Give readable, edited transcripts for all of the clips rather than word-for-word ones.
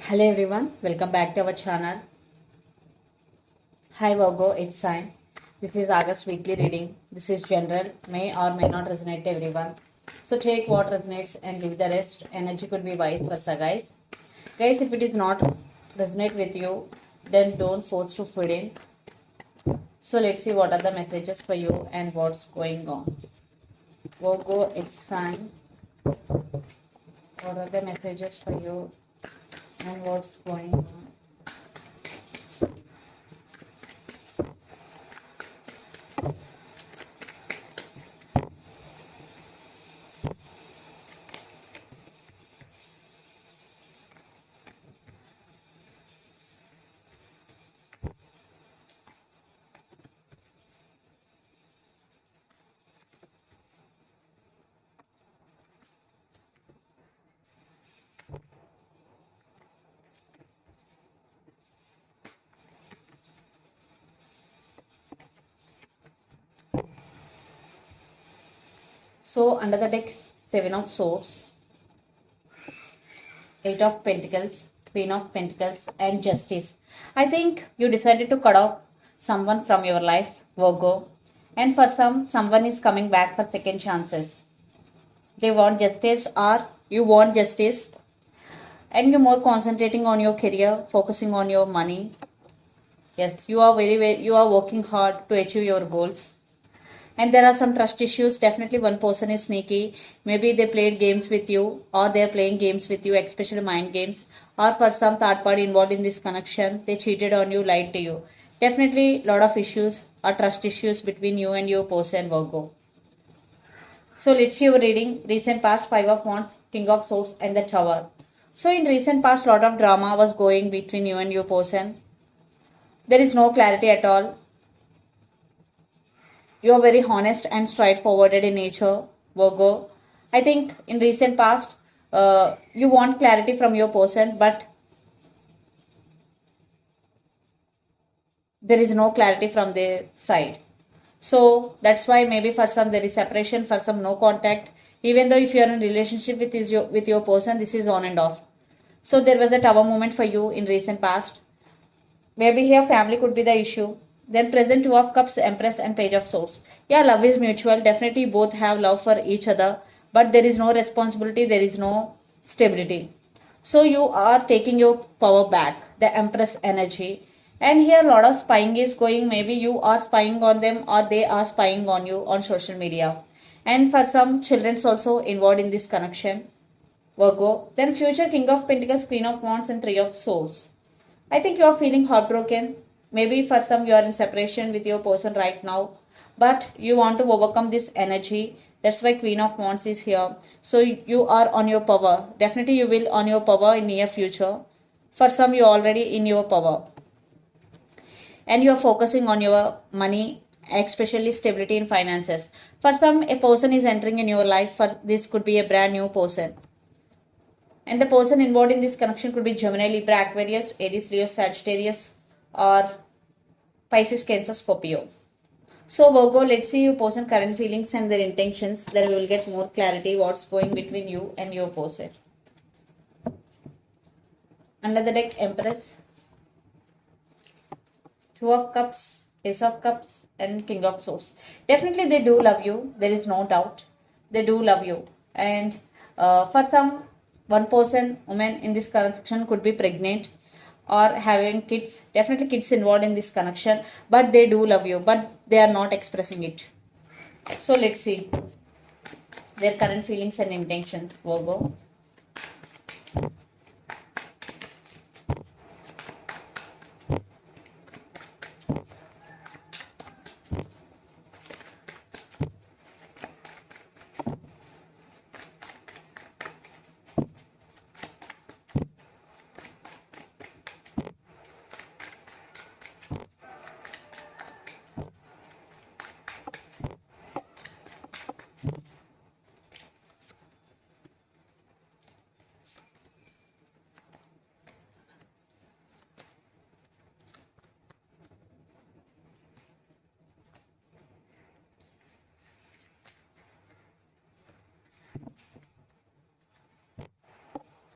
Hello everyone, welcome back to our channel. Hi Virgo, it's Sign. This is August weekly reading. This is general, may or may not resonate to everyone. So take what resonates and leave the rest. Energy could be vice versa, guys. Guys, if it is not resonate with you, then don't force to fit in. So let's see what are the messages for you and what's going on. Virgo, it's Sign. What are the messages for you and what's going on? So under the deck, Seven of Swords, Eight of Pentacles, Queen of Pentacles, and Justice. I think you decided to cut off someone from your life, Virgo. And for some, someone is coming back for second chances. They want justice, or you want justice, and you're more concentrating on your career, focusing on your money. Yes, you are you are working hard to achieve your goals. And there are some trust issues. Definitely one person is sneaky. Maybe they played games with you, or they're playing games with you, especially mind games. Or for some third party involved in this connection, they cheated on you, lied to you. Definitely lot of issues or trust issues between you and your person, Virgo. So let's see your reading. Recent past, Five of Wands, King of Swords, and the Tower. So in recent past, lot of drama was going between you and your person. There is no clarity at all. You are very honest and straightforward in nature, Virgo. I think in recent past, you want clarity from your person, but there is no clarity from their side. So that's why maybe for some there is separation, for some no contact. Even though if you are in relationship with your person, this is on and off. So there was a tower moment for you in recent past. Maybe here family could be the issue. Then present Two of Cups, Empress, and Page of Swords. Yeah, love is mutual. Definitely both have love for each other. But there is no responsibility. There is no stability. So you are taking your power back. The Empress energy. And here a lot of spying is going. Maybe you are spying on them or they are spying on you on social media. And for some children's also involved in this connection. Virgo. Then future King of Pentacles, Queen of Wands, and Three of Swords. I think you are feeling heartbroken. Maybe for some you are in separation with your person right now, but you want to overcome this energy. That's why Queen of Wands is here. So you are on your power. Definitely you will on your power in near future. For some you are already in your power. And you are focusing on your money, especially stability in finances. For some a person is entering in your life. For this could be a brand new person. And the person involved in this connection could be Gemini, Libra, Aquarius, Aries, Leo, Sagittarius, or Pisces, Cancer, Scorpio. So Virgo, let's see your person current feelings and their intentions. Then we will get more clarity what's going between you and your person. Under the deck, Empress, Two of Cups, Ace of Cups, and King of Swords. Definitely they do love you. There is no doubt. They do love you. And for some, one person, woman in this connection could be pregnant or having kids. Definitely kids involved in this connection. But they do love you. But they are not expressing it. So let's see their current feelings and intentions, Virgo.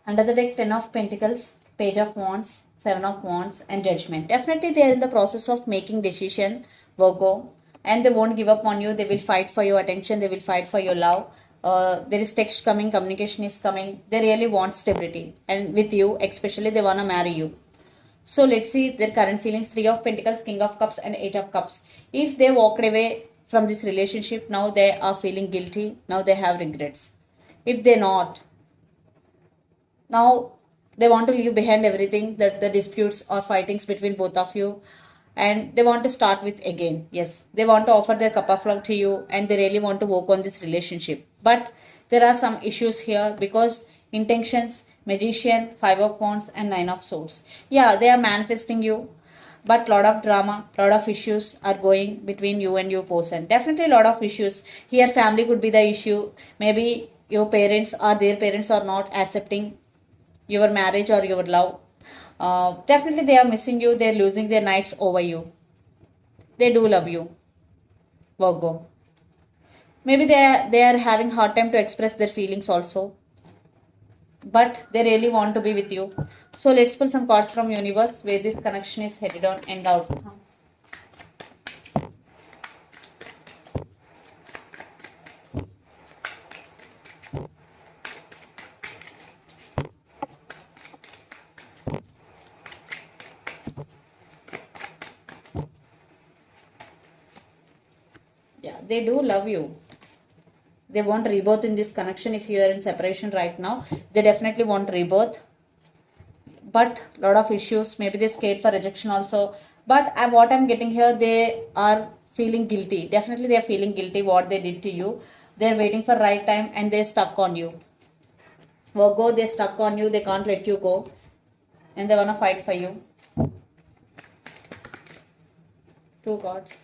Under the deck, Ten of Pentacles, Page of Wands, Seven of Wands, and Judgment. Definitely they are in the process of making decision, Virgo, and they won't give up on you. They will fight for your attention. They will fight for your love. There is text coming, communication is coming. They really want stability, and with you, especially, they wanna marry you. So let's see their current feelings. Three of Pentacles, King of Cups, and Eight of Cups. If they walked away from this relationship, now they are feeling guilty. Now they have regrets. If they not, now they want to leave behind everything, that the disputes or fightings between both of you, and they want to start with again. Yes, they want to offer their cup of love to you, and they really want to work on this relationship. But there are some issues here because intentions, Magician, Five of Wands, and Nine of Swords. Yeah, they are manifesting you, but lot of drama, lot of issues are going between you and your person. Definitely lot of issues here. Family could be the issue. Maybe your parents or their parents are not accepting your marriage or your love. Definitely they are missing you. They're losing their nights over you. They do love you, Virgo. Maybe they are having hard time to express their feelings also, but they really want to be with you. So let's pull some cards from universe where this connection is headed on and the outcome. Yeah, they do love you. They want rebirth in this connection. If you are in separation right now, they definitely want rebirth, but lot of issues. Maybe they're scared for rejection also. But what I'm getting here, they are feeling guilty. Definitely they are feeling guilty what they did to you. They're waiting for right time and they're stuck on you, Virgo. They're stuck on you. They can't let you go, and they want to fight for you. Two cards.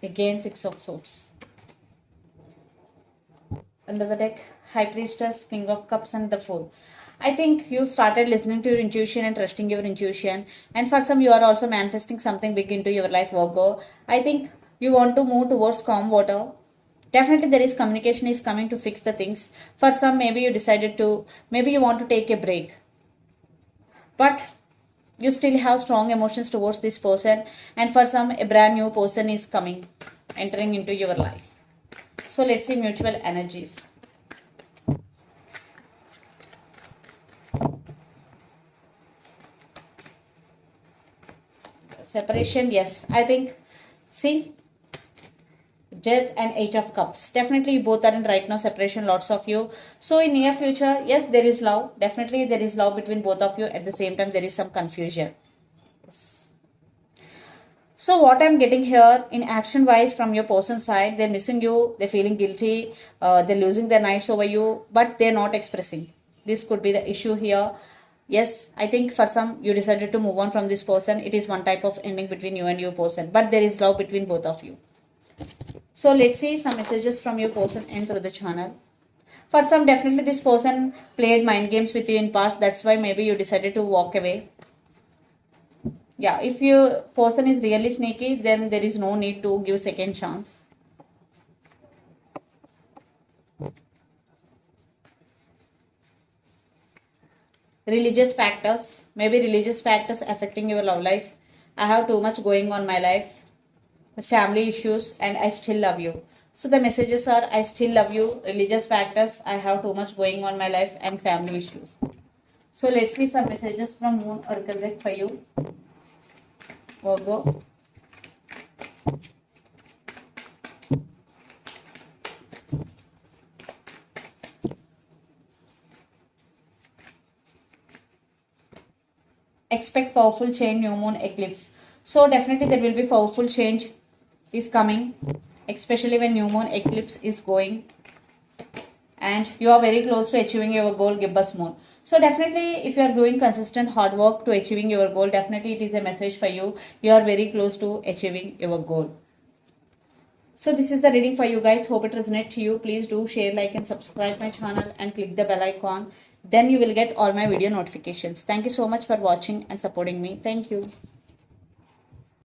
Again, Six of Swords. Under the deck, High Priestess, King of Cups, and the Fool. I think you started listening to your intuition and trusting your intuition. And for some, you are also manifesting something big into your life, Virgo. I think you want to move towards calm water. Definitely there is communication is coming to fix the things. For some, maybe you decided to, maybe you want to take a break. But you still have strong emotions towards this person. And for some, a brand new person is coming, entering into your life. So let's see mutual energies. Separation, yes. I think, see, Death and Eight of Cups. Definitely both are in right now separation, lots of you. So in near future, yes, there is love. Definitely there is love between both of you. At the same time, there is some confusion. Yes. So what I'm getting here in action wise from your person's side, they're missing you, they're feeling guilty, they're losing their nights over you, but they're not expressing. This could be the issue here. Yes, I think for some you decided to move on from this person. It is one type of ending between you and your person, but there is love between both of you. So let's see some messages from your person and through the channel. For some, definitely this person played mind games with you in past. That's why maybe you decided to walk away. Yeah, if your person is really sneaky, then there is no need to give second chance. Religious factors. Maybe religious factors affecting your love life. I have too much going on my life. Family issues, and I still love you. So the messages are, I still love you, religious factors, I have too much going on my life, and family issues. So let's see some messages from Moon Oracle deck for you, Virgo. Expect powerful change, new moon eclipse. So definitely there will be powerful change is coming, especially when new moon eclipse is going, and you are very close to achieving your goal, gibbous moon. So definitely if you are doing consistent hard work to achieving your goal, definitely it is a message for you. You are very close to achieving your goal. So this is the reading for you guys. Hope it resonates to you. Please do share, like, and subscribe my channel and click the bell icon. Then you will get all my video notifications. Thank you so much for watching and supporting me. Thank you.